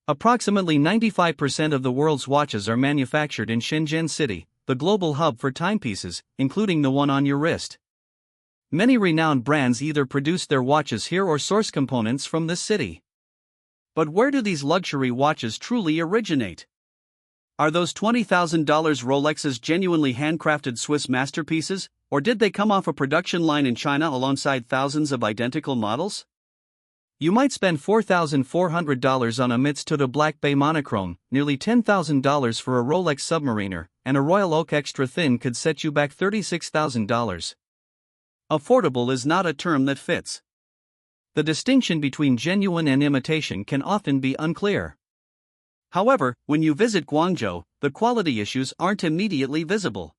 Approximately 95% of the world's watches are manufactured in Shenzhen City, the global hub for timepieces, including the one on your wrist. Many renowned brands either produce their watches here or source components from this city. But where do these luxury watches truly originate? Are those $20,000 Rolexes genuinely handcrafted Swiss masterpieces, or did they come off a production line in China alongside thousands of identical models? You might spend $4,400 on a Mitsubishi Black Bay monochrome, nearly $10,000 for a Rolex Submariner, and a Royal Oak Extra Thin could set you back $36,000. Affordable is not a term that fits. The distinction between genuine and imitation can often be unclear. However, when you visit Guangzhou, the quality issues aren't immediately visible.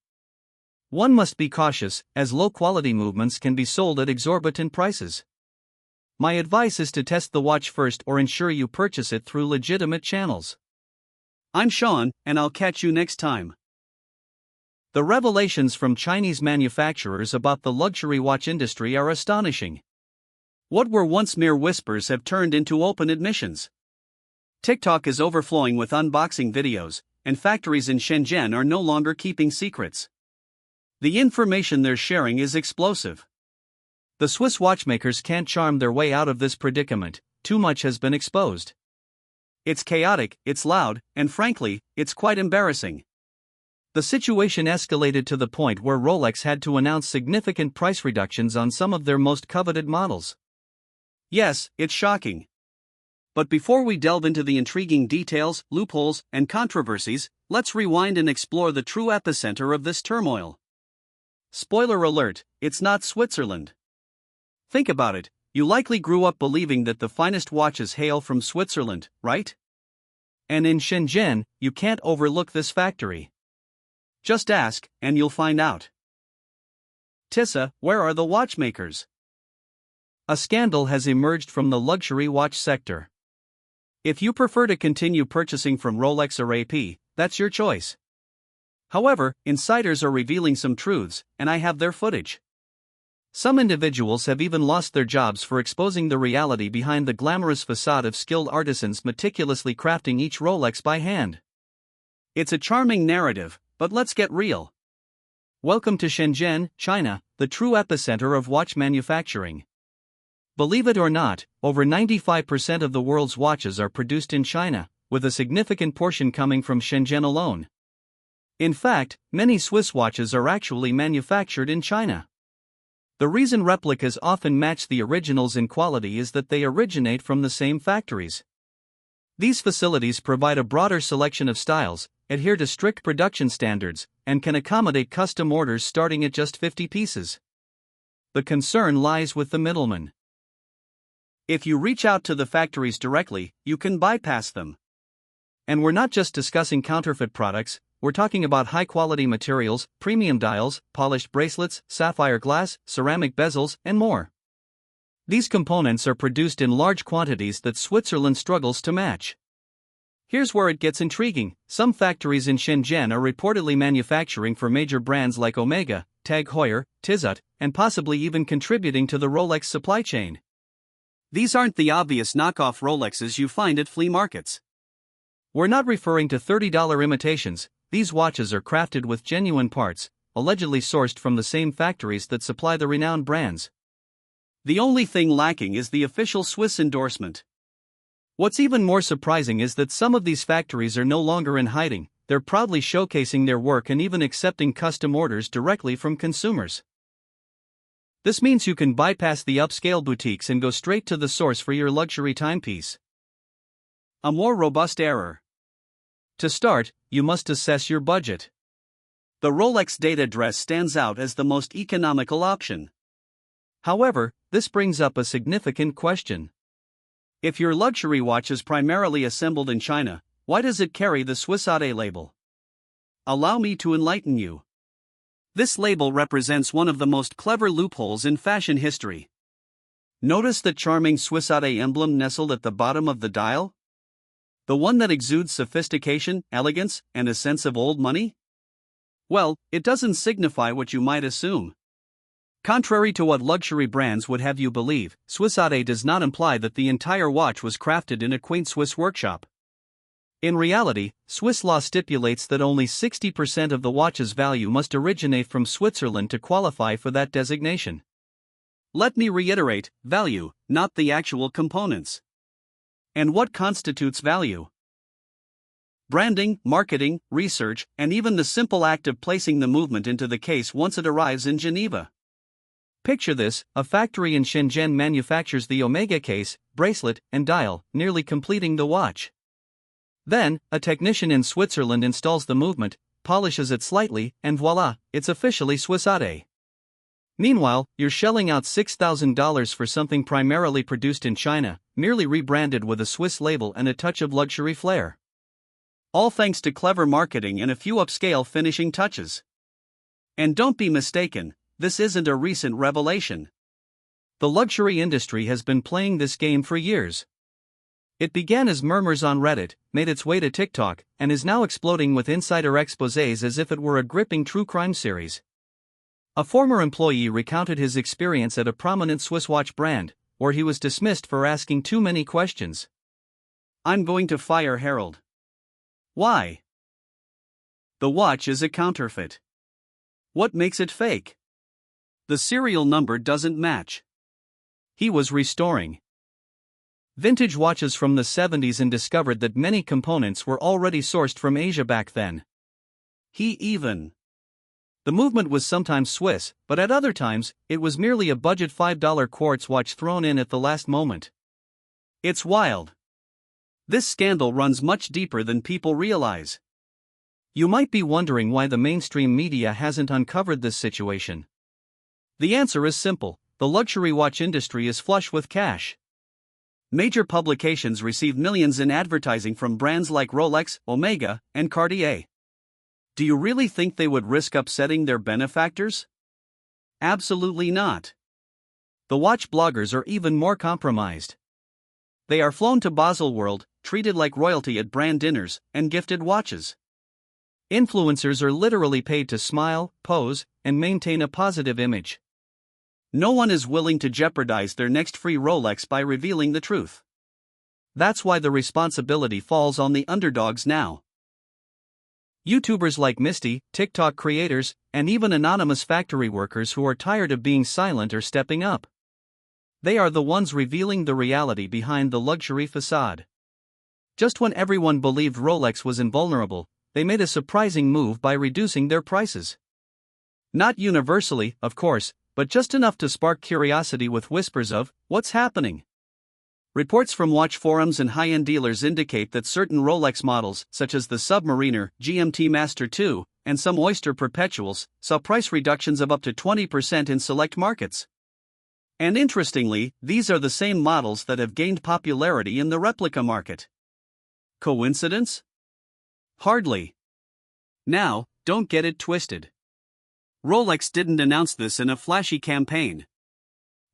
One must be cautious, as low-quality movements can be sold at exorbitant prices. My advice is to test the watch first or ensure you purchase it through legitimate channels. I'm Sean, and I'll catch you next time. The revelations from Chinese manufacturers about the luxury watch industry are astonishing. What were once mere whispers have turned into open admissions. TikTok is overflowing with unboxing videos, and factories in Shenzhen are no longer keeping secrets. The information they're sharing is explosive. The Swiss watchmakers can't charm their way out of this predicament, too much has been exposed. It's chaotic, it's loud, and frankly, it's quite embarrassing. The situation escalated to the point where Rolex had to announce significant price reductions on some of their most coveted models. Yes, it's shocking. But before we delve into the intriguing details, loopholes, and controversies, let's rewind and explore the true epicenter of this turmoil. Spoiler alert, it's not Switzerland. Think about it, you likely grew up believing that the finest watches hail from Switzerland, right? And in Shenzhen, you can't overlook this factory. Just ask, and you'll find out. Tissa, where are the watchmakers? A scandal has emerged from the luxury watch sector. If you prefer to continue purchasing from Rolex or AP, that's your choice. However, insiders are revealing some truths, and I have their footage. Some individuals have even lost their jobs for exposing the reality behind the glamorous facade of skilled artisans meticulously crafting each Rolex by hand. It's a charming narrative, but let's get real. Welcome to Shenzhen, China, the true epicenter of watch manufacturing. Believe it or not, over 95% of the world's watches are produced in China, with a significant portion coming from Shenzhen alone. In fact, many Swiss watches are actually manufactured in China. The reason replicas often match the originals in quality is that they originate from the same factories. These facilities provide a broader selection of styles, adhere to strict production standards, and can accommodate custom orders starting at just 50 pieces. The concern lies with the middlemen. If you reach out to the factories directly, you can bypass them. And we're not just discussing counterfeit products, we're talking about high-quality materials, premium dials, polished bracelets, sapphire glass, ceramic bezels, and more. These components are produced in large quantities that Switzerland struggles to match. Here's where it gets intriguing. Some factories in Shenzhen are reportedly manufacturing for major brands like Omega, Tag Heuer, Tissot, and possibly even contributing to the Rolex supply chain. These aren't the obvious knockoff Rolexes you find at flea markets. We're not referring to $30 imitations. These watches are crafted with genuine parts, allegedly sourced from the same factories that supply the renowned brands. The only thing lacking is the official Swiss endorsement. What's even more surprising is that some of these factories are no longer in hiding, they're proudly showcasing their work and even accepting custom orders directly from consumers. This means you can bypass the upscale boutiques and go straight to the source for your luxury timepiece. A more robust error. To start, you must assess your budget. The Rolex date address stands out as the most economical option. However, this brings up a significant question. If your luxury watch is primarily assembled in China, why does it carry the Swiss AD label? Allow me to enlighten you. This label represents one of the most clever loopholes in fashion history. Notice the charming Swiss AD emblem nestled at the bottom of the dial? The one that exudes sophistication, elegance, and a sense of old money? Well, it doesn't signify what you might assume. Contrary to what luxury brands would have you believe, Swiss AD does not imply that the entire watch was crafted in a quaint Swiss workshop. In reality, Swiss law stipulates that only 60% of the watch's value must originate from Switzerland to qualify for that designation. Let me reiterate, value, not the actual components. And what constitutes value? Branding, marketing, research, and even the simple act of placing the movement into the case once it arrives in Geneva. Picture this: a factory in Shenzhen manufactures the Omega case, bracelet, and dial, nearly completing the watch. Then, a technician in Switzerland installs the movement, polishes it slightly, and voila, it's officially Swissade. Meanwhile, you're shelling out $6,000 for something primarily produced in China, merely rebranded with a Swiss label and a touch of luxury flair. All thanks to clever marketing and a few upscale finishing touches. And don't be mistaken, this isn't a recent revelation. The luxury industry has been playing this game for years. It began as murmurs on Reddit, made its way to TikTok, and is now exploding with insider exposés as if it were a gripping true crime series. A former employee recounted his experience at a prominent Swiss watch brand, where he was dismissed for asking too many questions. "I'm going to fire Harold." Why? The watch is a counterfeit. What makes it fake? The serial number doesn't match. He was restoring vintage watches from the 70s and discovered that many components were already sourced from Asia back then. The movement was sometimes Swiss, but at other times, it was merely a budget $5 quartz watch thrown in at the last moment. It's wild. This scandal runs much deeper than people realize. You might be wondering why the mainstream media hasn't uncovered this situation. The answer is simple: the luxury watch industry is flush with cash. Major publications receive millions in advertising from brands like Rolex, Omega, and Cartier. Do you really think they would risk upsetting their benefactors? Absolutely not. The watch bloggers are even more compromised. They are flown to Baselworld, treated like royalty at brand dinners, and gifted watches. Influencers are literally paid to smile, pose, and maintain a positive image. No one is willing to jeopardize their next free Rolex by revealing the truth. That's why the responsibility falls on the underdogs now. YouTubers like Misty, TikTok creators, and even anonymous factory workers who are tired of being silent are stepping up. They are the ones revealing the reality behind the luxury facade. Just when everyone believed Rolex was invulnerable, they made a surprising move by reducing their prices. Not universally, of course, but just enough to spark curiosity with whispers of, "What's happening?" Reports from watch forums and high-end dealers indicate that certain Rolex models, such as the Submariner, GMT Master 2, and some Oyster Perpetuals, saw price reductions of up to 20% in select markets. And interestingly, these are the same models that have gained popularity in the replica market. Coincidence? Hardly. Now, don't get it twisted. Rolex didn't announce this in a flashy campaign.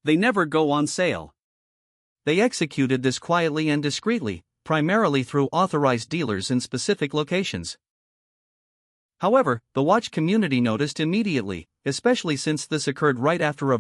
They never go on sale. They executed this quietly and discreetly, primarily through authorized dealers in specific locations. However, the watch community noticed immediately, especially since this occurred right after a